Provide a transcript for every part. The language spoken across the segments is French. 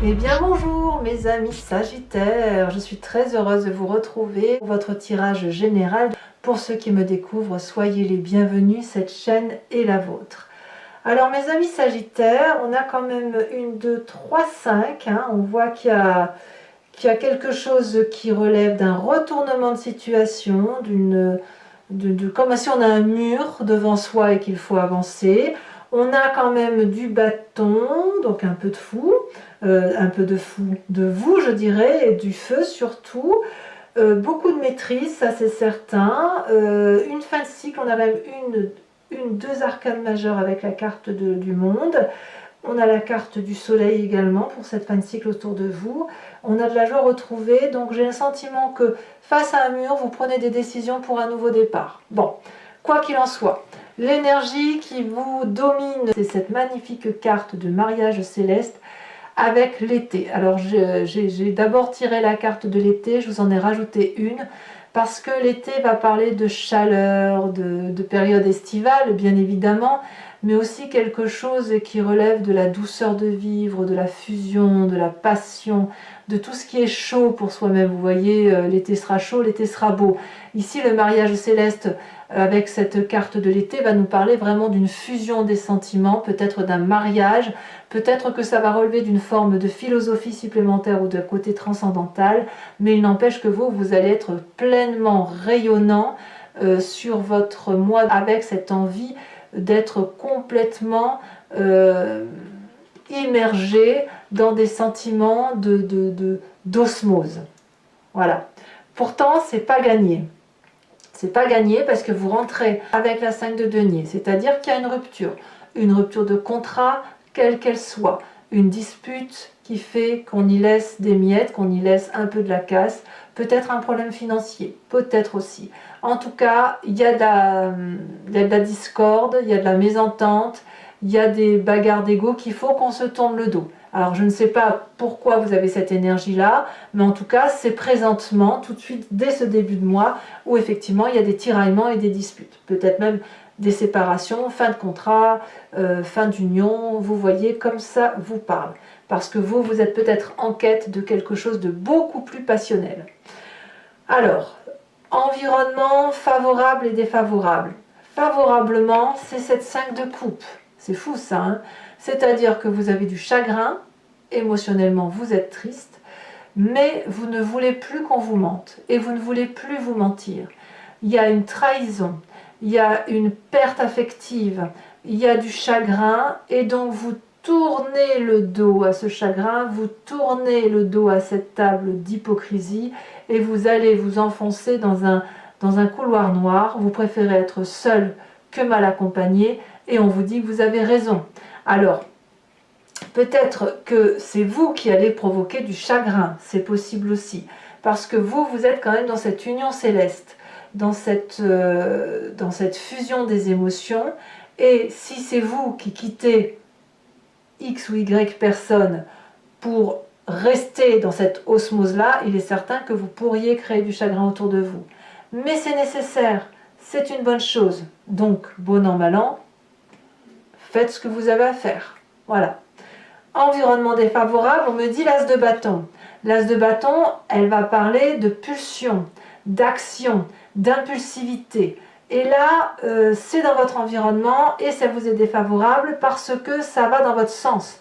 Eh bien bonjour mes amis Sagittaires, je suis très heureuse de vous retrouver pour votre tirage général. Pour ceux qui me découvrent, soyez les bienvenus, cette chaîne est la vôtre. Alors mes amis Sagittaires, on a quand même 1, 2, 3, 5, on voit qu'il y a quelque chose qui relève d'un retournement de situation, comme si on a un mur devant soi et qu'il faut avancer. On a quand même du bâton, donc un peu de fou, de vous je dirais, et du feu surtout. Beaucoup de maîtrise, ça c'est certain. Une fin de cycle, on a même deux arcanes majeures avec la carte du monde. On a la carte du soleil également pour cette fin de cycle autour de vous. On a de la joie retrouvée, donc j'ai le sentiment que face à un mur, vous prenez des décisions pour un nouveau départ. Bon, quoi qu'il en soit, l'énergie qui vous domine, c'est cette magnifique carte de mariage céleste avec l'été. Alors j'ai d'abord tiré la carte de l'été, je vous en ai rajouté une, parce que l'été va parler de chaleur, de période estivale bien évidemment, mais aussi quelque chose qui relève de la douceur de vivre, de la fusion, de la passion, de tout ce qui est chaud pour soi-même. Vous voyez, l'été sera chaud, l'été sera beau. Ici, le mariage céleste, avec cette carte de l'été, va nous parler vraiment d'une fusion des sentiments, peut-être d'un mariage, peut-être que ça va relever d'une forme de philosophie supplémentaire ou de côté transcendantal, mais il n'empêche que vous allez être pleinement rayonnant sur votre mois avec cette envie d'être complètement immergé dans des sentiments d'osmose. Voilà. Pourtant, c'est pas gagné. C'est pas gagné parce que vous rentrez avec la 5 de denier, c'est-à-dire qu'il y a une rupture de contrat, quelle qu'elle soit, une dispute qui fait qu'on y laisse des miettes, qu'on y laisse un peu de la casse, peut-être un problème financier, peut-être aussi. En tout cas, il y a de la discorde, il y a de la mésentente, il y a des bagarres d'ego qu'il faut qu'on se tourne le dos. Alors je ne sais pas pourquoi vous avez cette énergie-là, mais en tout cas c'est présentement, tout de suite, dès ce début de mois, où effectivement il y a des tiraillements et des disputes. Peut-être même des séparations, fin de contrat, fin d'union, vous voyez, comme ça vous parle. Parce que vous êtes peut-être en quête de quelque chose de beaucoup plus passionnel. Alors, environnement favorable et défavorable. Favorablement, c'est cette 5 de coupe. C'est fou ça, hein. C'est-à-dire que vous avez du chagrin, émotionnellement vous êtes triste, mais vous ne voulez plus qu'on vous mente et vous ne voulez plus vous mentir. Il y a une trahison, il y a une perte affective, il y a du chagrin et donc vous tournez le dos à ce chagrin, vous tournez le dos à cette table d'hypocrisie et vous allez vous enfoncer dans un couloir noir. Vous préférez être seul que mal accompagné et on vous dit que vous avez raison. Alors, peut-être que c'est vous qui allez provoquer du chagrin, c'est possible aussi, parce que vous êtes quand même dans cette union céleste, dans cette fusion des émotions, et si c'est vous qui quittez X ou Y personne pour rester dans cette osmose-là, il est certain que vous pourriez créer du chagrin autour de vous. Mais c'est nécessaire, c'est une bonne chose, donc bon an, mal an, faites ce que vous avez à faire. Voilà. Environnement défavorable, on me dit l'as de bâton. L'as de bâton, elle va parler de pulsion, d'action, d'impulsivité. Et là, c'est dans votre environnement et ça vous est défavorable parce que ça va dans votre sens.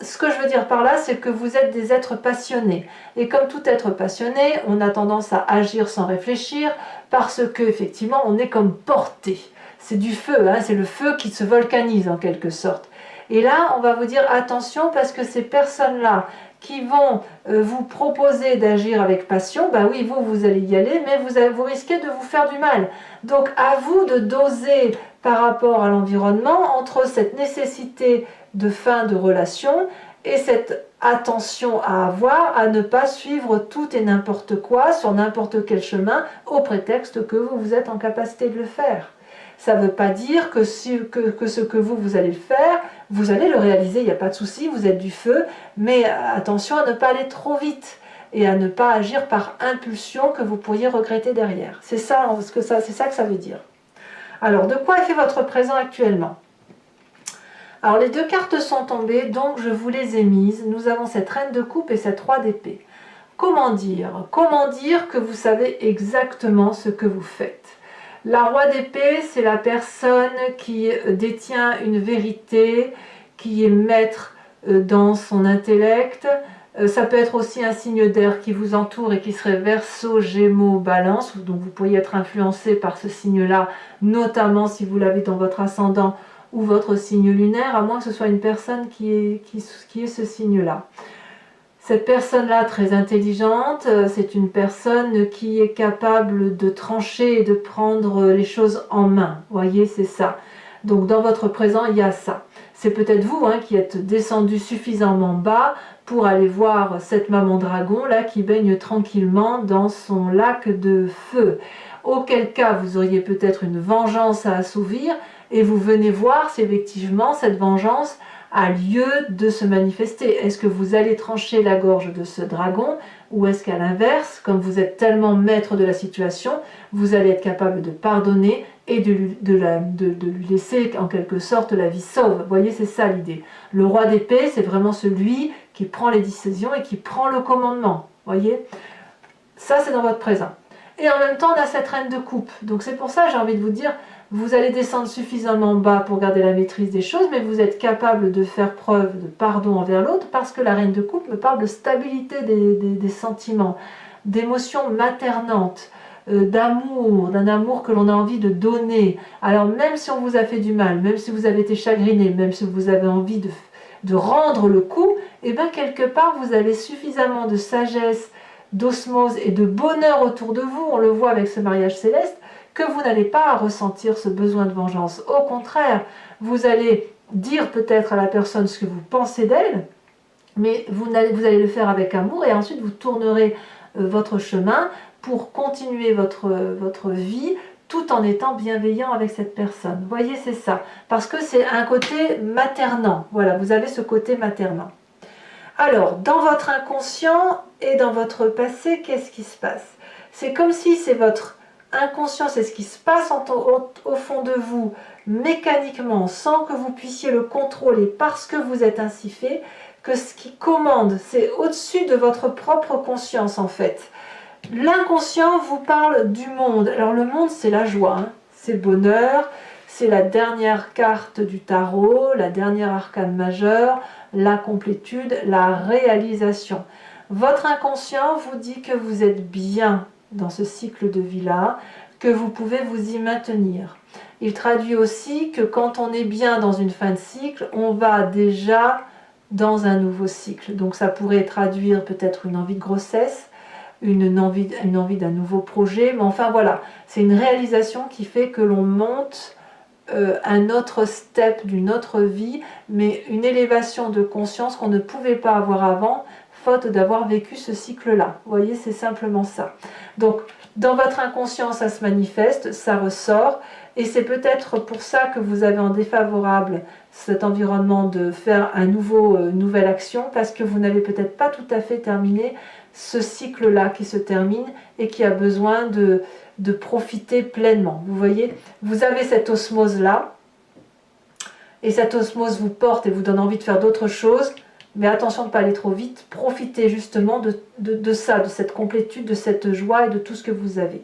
Ce que je veux dire par là, c'est que vous êtes des êtres passionnés. Et comme tout être passionné, on a tendance à agir sans réfléchir parce que effectivement, on est comme porté. C'est du feu, hein, c'est le feu qui se volcanise en quelque sorte. Et là, on va vous dire attention parce que ces personnes-là qui vont vous proposer d'agir avec passion, ben oui, vous allez y aller, mais vous risquez de vous faire du mal. Donc à vous de doser par rapport à l'environnement entre cette nécessité de fin de relation et cette attention à avoir à ne pas suivre tout et n'importe quoi sur n'importe quel chemin au prétexte que vous êtes en capacité de le faire. Ça ne veut pas dire que ce que vous allez faire, vous allez le réaliser, il n'y a pas de souci, vous êtes du feu, mais attention à ne pas aller trop vite et à ne pas agir par impulsion que vous pourriez regretter derrière. C'est ça que ça veut dire. Alors, de quoi est fait votre présent actuellement? Alors les deux cartes sont tombées, donc je vous les ai mises. Nous avons cette reine de coupe et cette roi d'épée. Comment dire? Comment dire que vous savez exactement ce que vous faites? La roi d'épée, c'est la personne qui détient une vérité, qui est maître dans son intellect. Ça peut être aussi un signe d'air qui vous entoure et qui serait Verseau, Gémeaux, Balance. Donc vous pourriez être influencé par ce signe-là, notamment si vous l'avez dans votre ascendant ou votre signe lunaire, à moins que ce soit une personne qui ait ce signe-là. Cette personne-là, très intelligente, c'est une personne qui est capable de trancher et de prendre les choses en main. Vous voyez, c'est ça. Donc dans votre présent, il y a ça. C'est peut-être vous qui êtes descendu suffisamment bas pour aller voir cette maman dragon là qui baigne tranquillement dans son lac de feu. Auquel cas, vous auriez peut-être une vengeance à assouvir et vous venez voir si effectivement cette vengeance a lieu de se manifester. Est-ce que vous allez trancher la gorge de ce dragon ou est-ce qu'à l'inverse, comme vous êtes tellement maître de la situation, vous allez être capable de pardonner et de lui laisser en quelque sorte la vie sauve. Vous voyez, c'est ça l'idée. Le roi d'épée, c'est vraiment celui qui prend les décisions et qui prend le commandement. Vous voyez, ça c'est dans votre présent. Et en même temps, on a cette reine de coupe. Donc c'est pour ça, j'ai envie de vous dire, vous allez descendre suffisamment bas pour garder la maîtrise des choses, mais vous êtes capable de faire preuve de pardon envers l'autre, parce que la reine de coupe me parle de stabilité des sentiments, d'émotions maternantes, d'amour, d'un amour que l'on a envie de donner. Alors même si on vous a fait du mal, même si vous avez été chagriné, même si vous avez envie de rendre le coup, et bien quelque part vous avez suffisamment de sagesse, d'osmose et de bonheur autour de vous, on le voit avec ce mariage céleste, que vous n'allez pas ressentir ce besoin de vengeance. Au contraire, vous allez dire peut-être à la personne ce que vous pensez d'elle, mais vous allez le faire avec amour et ensuite vous tournerez votre chemin pour continuer votre vie tout en étant bienveillant avec cette personne. Vous voyez, c'est ça. Parce que c'est un côté maternant. Voilà, vous avez ce côté maternant. Alors, dans votre inconscient et dans votre passé, qu'est-ce qui se passe? C'est comme si c'est votre inconscient, c'est ce qui se passe au fond de vous, mécaniquement, sans que vous puissiez le contrôler, parce que vous êtes ainsi fait, que ce qui commande, c'est au-dessus de votre propre conscience en fait. L'inconscient vous parle du monde. Alors le monde, c'est la joie, c'est le bonheur, c'est la dernière carte du tarot, la dernière arcane majeure, la complétude, la réalisation. Votre inconscient vous dit que vous êtes bien dans ce cycle de vie-là, que vous pouvez vous y maintenir. Il traduit aussi que quand on est bien dans une fin de cycle, on va déjà dans un nouveau cycle. Donc ça pourrait traduire peut-être une envie de grossesse, une envie d'un nouveau projet, mais enfin voilà, c'est une réalisation qui fait que l'on monte un autre step d'une autre vie, mais une élévation de conscience qu'on ne pouvait pas avoir avant, faute d'avoir vécu ce cycle-là. Vous voyez, c'est simplement ça. Donc, dans votre inconscient, ça se manifeste, ça ressort, et c'est peut-être pour ça que vous avez en défavorable cet environnement de faire une nouvelle action, parce que vous n'avez peut-être pas tout à fait terminé ce cycle-là qui se termine et qui a besoin de profiter pleinement. Vous voyez, vous avez cette osmose-là, et cette osmose vous porte et vous donne envie de faire d'autres choses, mais attention de ne pas aller trop vite, profitez justement de ça, de cette complétude, de cette joie et de tout ce que vous avez.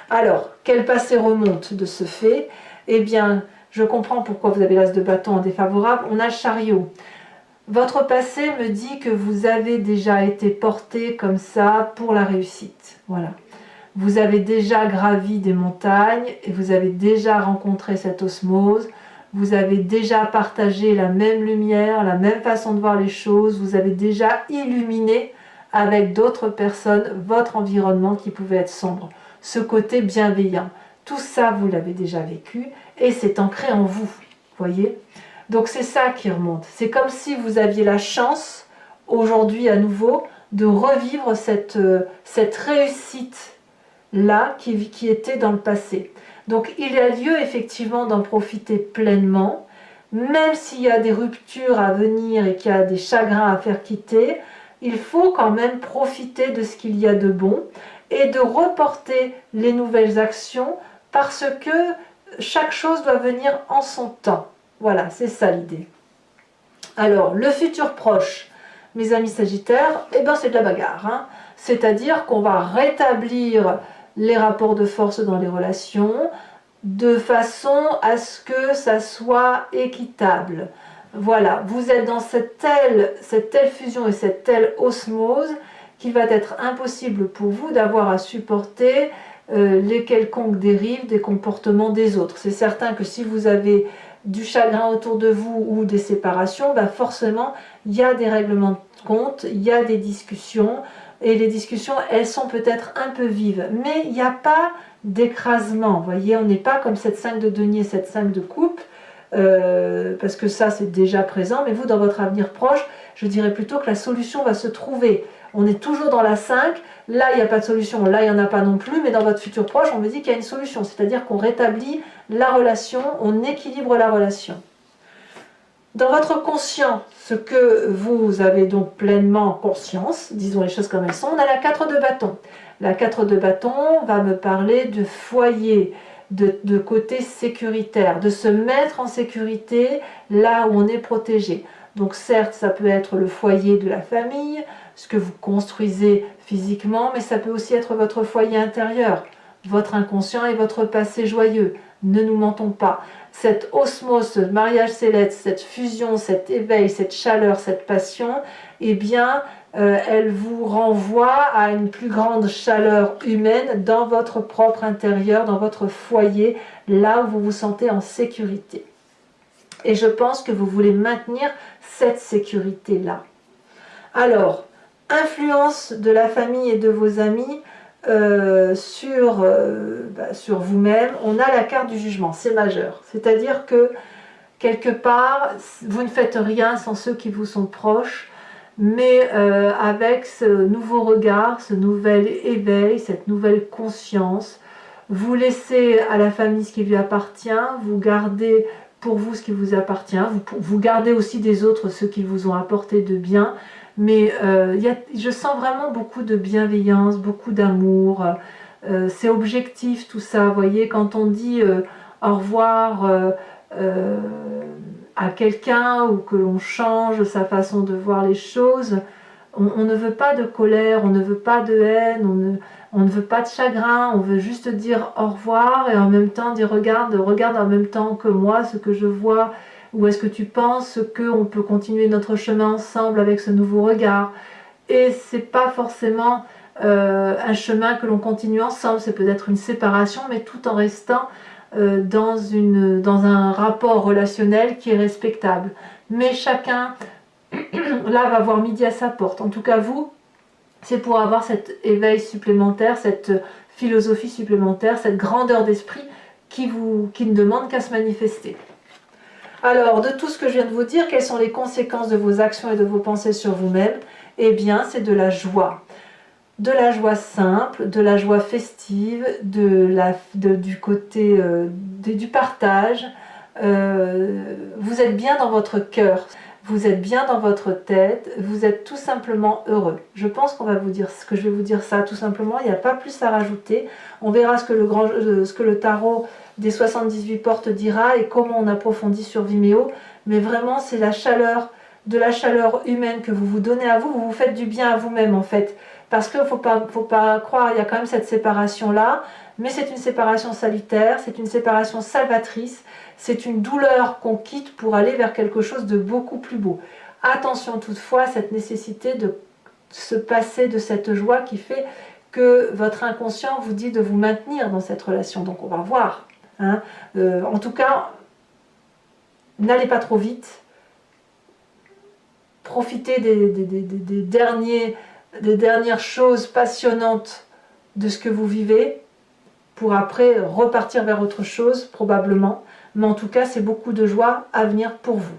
Alors, quel passé remonte de ce fait? Eh bien, je comprends pourquoi vous avez l'as de bâton en défavorable, on a le chariot. Votre passé me dit que vous avez déjà été porté comme ça pour la réussite. Voilà. Vous avez déjà gravi des montagnes et vous avez déjà rencontré cette osmose. Vous avez déjà partagé la même lumière, la même façon de voir les choses. Vous avez déjà illuminé avec d'autres personnes votre environnement qui pouvait être sombre. Ce côté bienveillant. Tout ça, vous l'avez déjà vécu et c'est ancré en vous. Voyez ? Donc c'est ça qui remonte. C'est comme si vous aviez la chance, aujourd'hui à nouveau, de revivre cette réussite-là qui était dans le passé. Donc il y a lieu effectivement d'en profiter pleinement, même s'il y a des ruptures à venir et qu'il y a des chagrins à faire quitter, il faut quand même profiter de ce qu'il y a de bon et de reporter les nouvelles actions parce que chaque chose doit venir en son temps. Voilà, c'est ça l'idée. Alors, le futur proche, mes amis Sagittaires, eh ben, c'est de la bagarre. Hein. C'est-à-dire qu'on va rétablir les rapports de force dans les relations de façon à ce que ça soit équitable. Voilà, vous êtes dans cette telle fusion et cette telle osmose qu'il va être impossible pour vous d'avoir à supporter les quelconques dérives des comportements des autres. C'est certain que si vous avez du chagrin autour de vous ou des séparations, ben forcément, il y a des règlements de compte, il y a des discussions, et les discussions, elles sont peut-être un peu vives, mais il n'y a pas d'écrasement. Vous voyez, on n'est pas comme cette 5 de denier, cette 5 de coupe, parce que ça, c'est déjà présent, mais vous, dans votre avenir proche, je dirais plutôt que la solution va se trouver. On est toujours dans la 5, là, il n'y a pas de solution, là, il n'y en a pas non plus, mais dans votre futur proche, on me dit qu'il y a une solution, c'est-à-dire qu'on rétablit la relation, on équilibre la relation. Dans votre conscient, ce que vous avez donc pleinement conscience, disons les choses comme elles sont, on a la 4 de bâton. La 4 de bâton va me parler de foyer, de côté sécuritaire, de se mettre en sécurité là où on est protégé. Donc certes, ça peut être le foyer de la famille, ce que vous construisez physiquement, mais ça peut aussi être votre foyer intérieur, votre inconscient et votre passé joyeux. Ne nous mentons pas. Cette osmose, ce mariage céleste, cette fusion, cet éveil, cette chaleur, cette passion, eh bien, elle vous renvoie à une plus grande chaleur humaine dans votre propre intérieur, dans votre foyer, là où vous vous sentez en sécurité. Et je pense que vous voulez maintenir cette sécurité-là. Alors, influence de la famille et de vos amis sur vous-même, on a la carte du jugement, c'est majeur. C'est-à-dire que, quelque part, vous ne faites rien sans ceux qui vous sont proches, mais avec ce nouveau regard, ce nouvel éveil, cette nouvelle conscience, vous laissez à la famille ce qui lui appartient, vous gardez pour vous ce qui vous appartient, vous gardez aussi des autres ce qu'ils vous ont apporté de bien, mais je sens vraiment beaucoup de bienveillance, beaucoup d'amour, c'est objectif tout ça, vous voyez, quand on dit au revoir à quelqu'un ou que l'on change sa façon de voir les choses, on ne veut pas de colère, on ne veut pas de haine, on ne veut pas de chagrin, on veut juste dire au revoir et en même temps dire regarde en même temps que moi ce que je vois, ou est-ce que tu penses qu'on peut continuer notre chemin ensemble avec ce nouveau regard? Et c'est pas forcément un chemin que l'on continue ensemble, c'est peut-être une séparation, mais tout en restant dans un rapport relationnel qui est respectable. Mais chacun là va voir midi à sa porte. En tout cas vous, c'est pour avoir cet éveil supplémentaire, cette philosophie supplémentaire, cette grandeur d'esprit qui ne demande qu'à se manifester. Alors, de tout ce que je viens de vous dire, quelles sont les conséquences de vos actions et de vos pensées sur vous-même? Eh bien, c'est de la joie. De la joie simple, de la joie festive, du côté du partage. Vous êtes bien dans votre cœur, vous êtes bien dans votre tête, vous êtes tout simplement heureux. Je pense qu'on va vous dire ce que je vais vous dire ça tout simplement, il n'y a pas plus à rajouter. On verra ce que le tarot des 78 portes dira et comment on approfondit sur Vimeo, mais vraiment c'est la chaleur humaine que vous vous donnez à vous, vous vous faites du bien à vous-même en fait, parce qu'il ne faut pas croire, il y a quand même cette séparation là, mais c'est une séparation salutaire, c'est une séparation salvatrice, c'est une douleur qu'on quitte pour aller vers quelque chose de beaucoup plus beau. Attention toutefois à cette nécessité de se passer de cette joie qui fait que votre inconscient vous dit de vous maintenir dans cette relation, donc on va voir. Hein. En tout cas, n'allez pas trop vite, profitez des dernières choses passionnantes de ce que vous vivez pour après repartir vers autre chose probablement, mais en tout cas c'est beaucoup de joie à venir pour vous.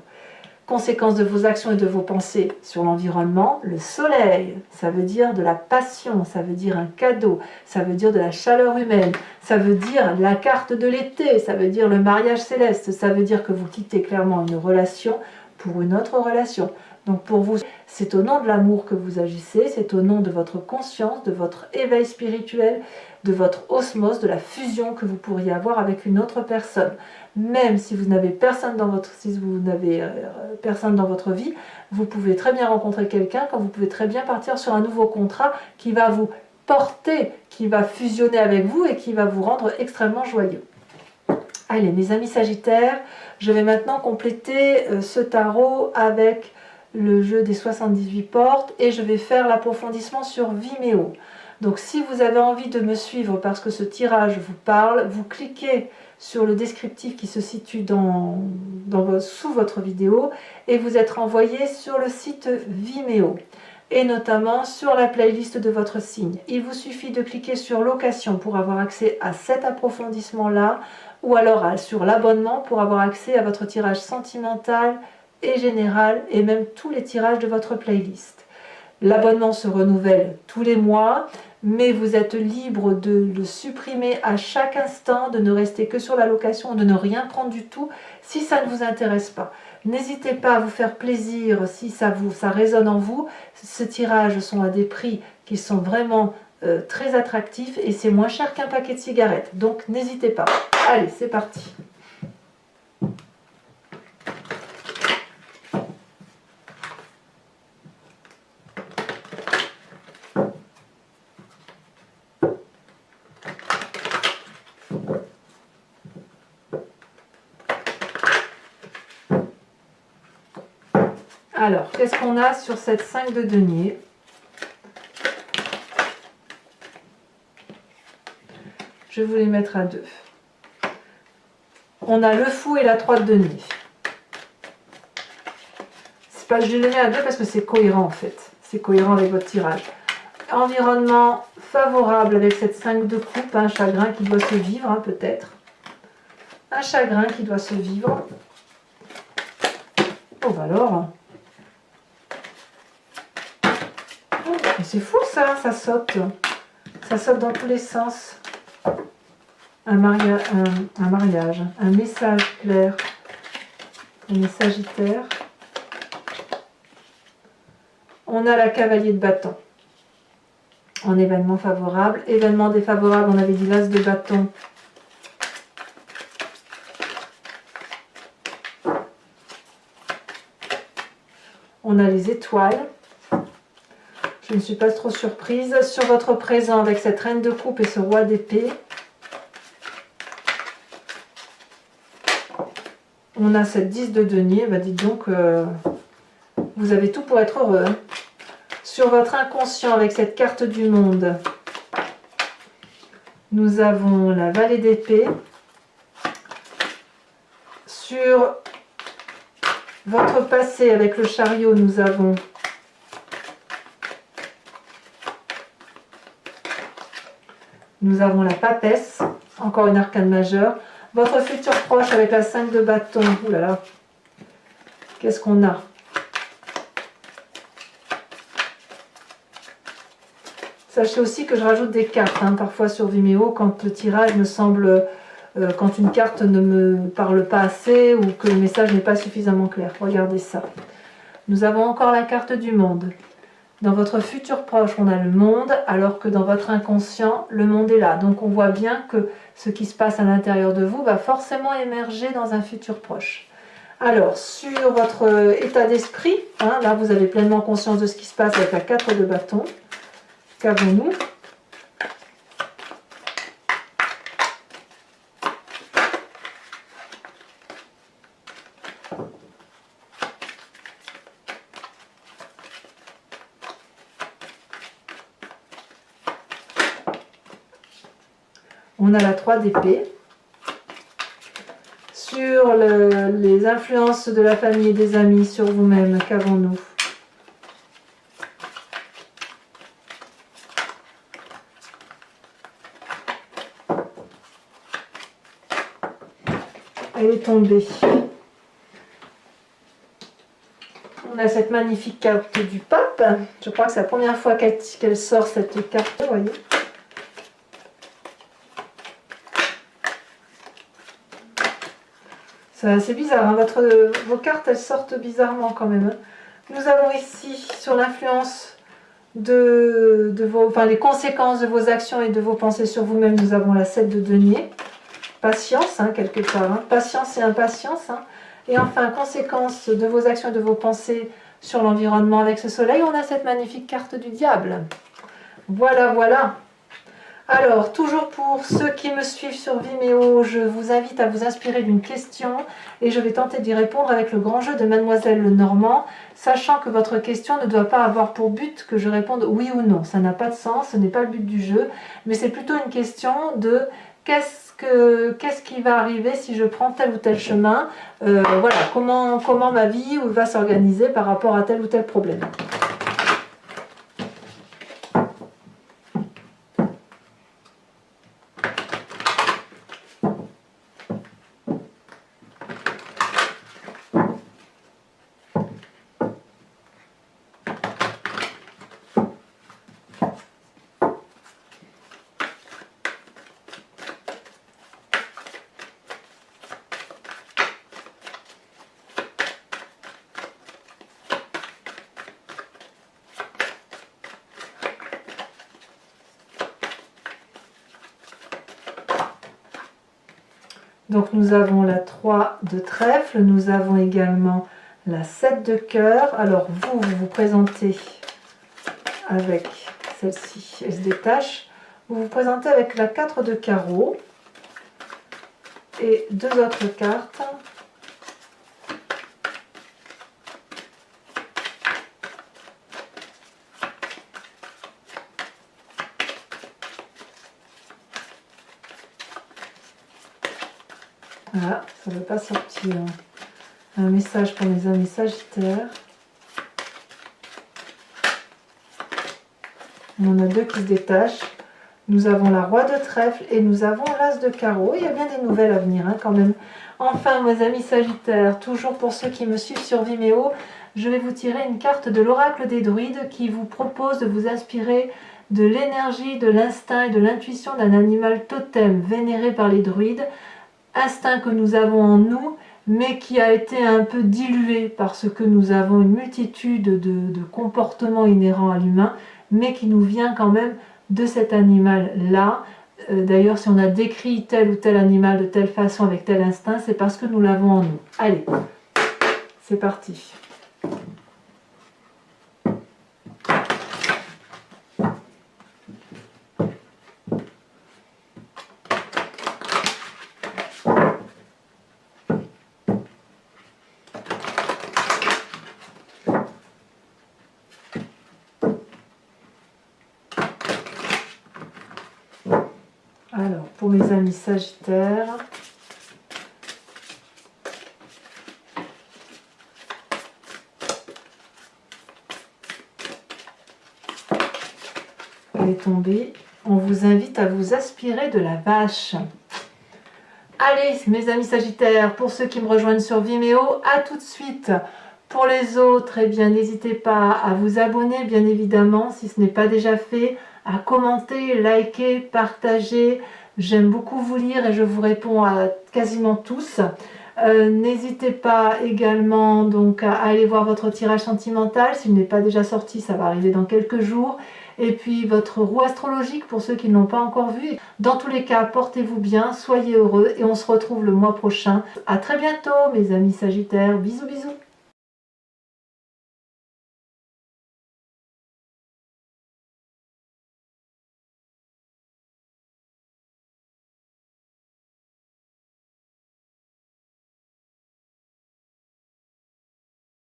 Conséquence de vos actions et de vos pensées sur l'environnement, le soleil, ça veut dire de la passion, ça veut dire un cadeau, ça veut dire de la chaleur humaine, ça veut dire la carte de l'été, ça veut dire le mariage céleste, ça veut dire que vous quittez clairement une relation pour une autre relation. Donc pour vous, c'est au nom de l'amour que vous agissez, c'est au nom de votre conscience, de votre éveil spirituel, de votre osmose, de la fusion que vous pourriez avoir avec une autre personne. Même si vous n'avez personne dans votre, personne dans votre vie, vous pouvez très bien rencontrer quelqu'un, quand vous pouvez très bien partir sur un nouveau contrat qui va vous porter, qui va fusionner avec vous et qui va vous rendre extrêmement joyeux. Allez, mes amis Sagittaires, je vais maintenant compléter ce tarot avec le jeu des 78 portes et je vais faire l'approfondissement sur Vimeo. Donc si vous avez envie de me suivre parce que ce tirage vous parle, vous cliquez sur le descriptif qui se situe sous votre vidéo et vous êtes renvoyé sur le site Vimeo et notamment sur la playlist de votre signe. Il vous suffit de cliquer sur location pour avoir accès à cet approfondissement là ou alors sur l'abonnement pour avoir accès à votre tirage sentimental et général et même tous les tirages de votre playlist. L'abonnement se renouvelle tous les mois, mais vous êtes libre de le supprimer à chaque instant, de ne rester que sur la location, de ne rien prendre du tout si ça ne vous intéresse pas. N'hésitez pas à vous faire plaisir si ça résonne en vous. Ces tirages sont à des prix qui sont vraiment très attractifs et c'est moins cher qu'un paquet de cigarettes. Donc n'hésitez pas. Allez, c'est parti. Alors, qu'est-ce qu'on a sur cette 5 de denier? Je vais vous les mettre à deux. On a le fou et la 3 de denier. C'est pas, je les mets à deux parce que c'est cohérent en fait. C'est cohérent avec votre tirage. Environnement favorable avec cette 5 de coupe, un chagrin qui doit se vivre hein, peut-être. Un chagrin qui doit se vivre. Oh bah alors. C'est fou ça, ça saute. Ça saute dans tous les sens. Un mariage, un message clair. On est Sagittaire. On a la cavalier de bâton. En événement favorable. Événement défavorable, on avait dit l'as de bâton. On a les étoiles. Je ne suis pas trop surprise. Sur votre présent avec cette reine de coupe et ce roi d'épée. On a cette 10 de denier. Bah dites donc, vous avez tout pour être heureux. Hein. Sur votre inconscient avec cette carte du monde, nous avons la vallée d'épée. Sur votre passé avec le chariot, nous avons la papesse, encore une arcane majeure. Votre futur proche avec la 5 de bâton. Ouh là là. Qu'est-ce qu'on a? Sachez aussi que je rajoute des cartes, hein, parfois sur Vimeo, quand le tirage me semble... quand une carte ne me parle pas assez ou que le message n'est pas suffisamment clair. Regardez ça. Nous avons encore la carte du monde. Dans votre futur proche, on a le monde, alors que dans votre inconscient, le monde est là. Donc on voit bien que ce qui se passe à l'intérieur de vous va forcément émerger dans un futur proche. Alors, sur votre état d'esprit, hein, là vous avez pleinement conscience de ce qui se passe avec la 4 de bâton. Qu'avons-nous ? On a la 3 d'épée. Sur les influences de la famille et des amis sur vous-même, qu'avons-nous? Elle est tombée. On a cette magnifique carte du pape. Je crois que c'est la première fois qu'elle sort cette carte, vous voyez. C'est bizarre, hein, vos cartes elles sortent bizarrement quand même. Hein. Nous avons ici, sur l'influence de vos, enfin les conséquences de vos actions et de vos pensées sur vous-même, nous avons la 7 de denier. Patience, hein, quelque part. Hein. Patience et impatience. Hein. Et enfin, conséquences de vos actions et de vos pensées sur l'environnement avec ce soleil, on a cette magnifique carte du diable. Voilà, voilà. Alors, toujours pour ceux qui me suivent sur Vimeo, je vous invite à vous inspirer d'une question et je vais tenter d'y répondre avec le grand jeu de Mademoiselle Lenormand, sachant que votre question ne doit pas avoir pour but que je réponde oui ou non. Ça n'a pas de sens, ce n'est pas le but du jeu, mais c'est plutôt une question de qu'est-ce qui va arriver si je prends tel ou tel chemin, voilà, comment ma vie va s'organiser par rapport à tel ou tel problème. Donc nous avons la 3 de trèfle, nous avons également la 7 de cœur. Alors vous vous présentez avec celle-ci, elle se détache. Vous vous présentez avec la 4 de carreau et deux autres cartes. Voilà, ça ne veut pas sortir. Un message pour mes amis sagittaires. On en a deux qui se détachent. Nous avons la roi de trèfle et nous avons l'as de carreau. Il y a bien des nouvelles à venir, hein, quand même. Enfin, mes amis sagittaires, toujours pour ceux qui me suivent sur Vimeo, je vais vous tirer une carte de l'oracle des druides qui vous propose de vous inspirer de l'énergie, de l'instinct et de l'intuition d'un animal totem vénéré par les druides. Instinct que nous avons en nous, mais qui a été un peu dilué parce que nous avons une multitude de comportements inhérents à l'humain, mais qui nous vient quand même de cet animal-là. D'ailleurs, si on a décrit tel ou tel animal de telle façon, avec tel instinct, c'est parce que nous l'avons en nous. Allez, c'est parti. Alors, pour mes amis sagittaires, elle est tombée. On vous invite à vous aspirer de la vache. Allez, mes amis sagittaires, pour ceux qui me rejoignent sur Vimeo, à tout de suite. Pour les autres, eh bien, n'hésitez pas à vous abonner, bien évidemment, si ce n'est pas déjà fait, à commenter, liker, partager. J'aime beaucoup vous lire et je vous réponds à quasiment tous. N'hésitez pas également donc à aller voir votre tirage sentimental. S'il n'est pas déjà sorti, ça va arriver dans quelques jours. Et puis votre roue astrologique pour ceux qui ne l'ont pas encore vu. Dans tous les cas, portez-vous bien, soyez heureux et on se retrouve le mois prochain. À très bientôt mes amis sagittaires. Bisous bisous.